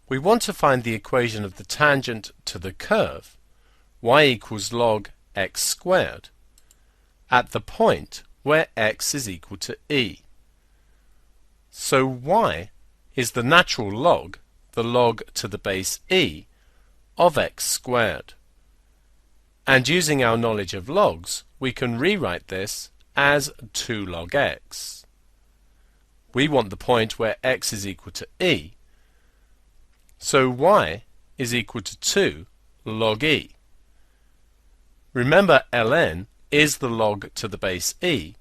We want to find the equation of the tangent to the curve, y equals log x squared, at the point where x is equal to e. So y is the natural log, the log to the base e, of x squared. And using our knowledge of logs, we can rewrite this as 2 log x. We want the point where x is equal to e, so y is equal to 2 log e. Remember, ln is the log to the base e,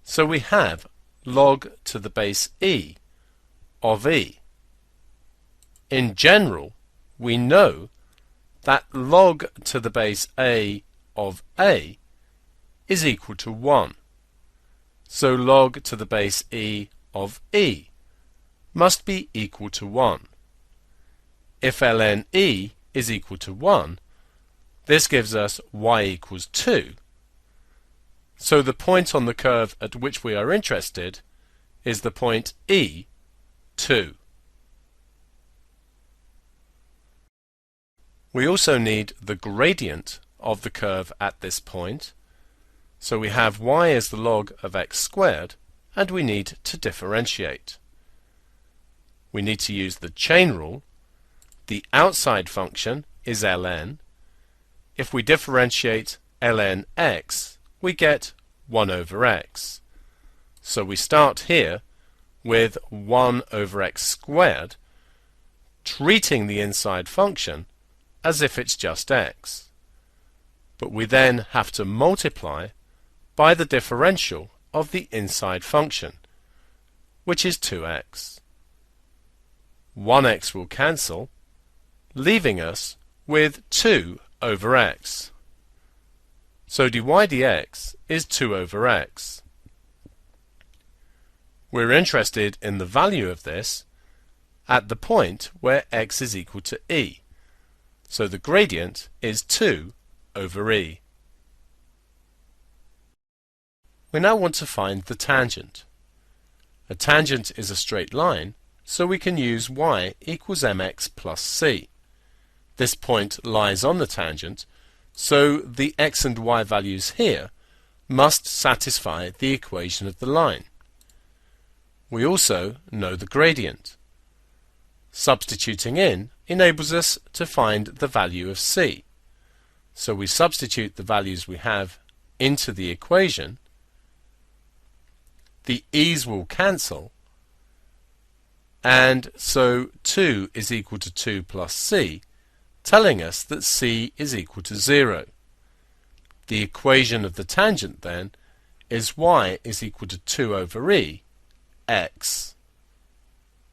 so we have log to the base e of e. In general, we know that log to the base a of a is equal to 1. So log to the base e of e must be equal to 1. If ln e is equal to 1, this gives us y equals 2. So the point on the curve at which we are interested is the point e, 2. We also need the gradient of the curve at this point. So we have y as the log of x squared, and we need to differentiate. We need to use the chain rule. The outside function is ln. If we differentiate ln x, we get 1 over x. So we start here with 1 over x squared, treating the inside function as if it's just x. But we then have to multiply by the differential of the inside function, which is 2x. 1x will cancel, leaving us with 2 over x. So dy dx is 2 over x. We're interested in the value of this at the point where x is equal to e. So the gradient is 2 over e. We now want to find the tangent. A tangent is a straight line, so we can use y equals mx plus c. This point lies on the tangent, so the x and y values here must satisfy the equation of the line. We also know the gradient. Substituting in enables us to find the value of c. So we substitute the values we have into the equation. The e's will cancel, and so 2 is equal to 2 plus c, telling us that c is equal to 0. The equation of the tangent then is y is equal to 2 over e, x.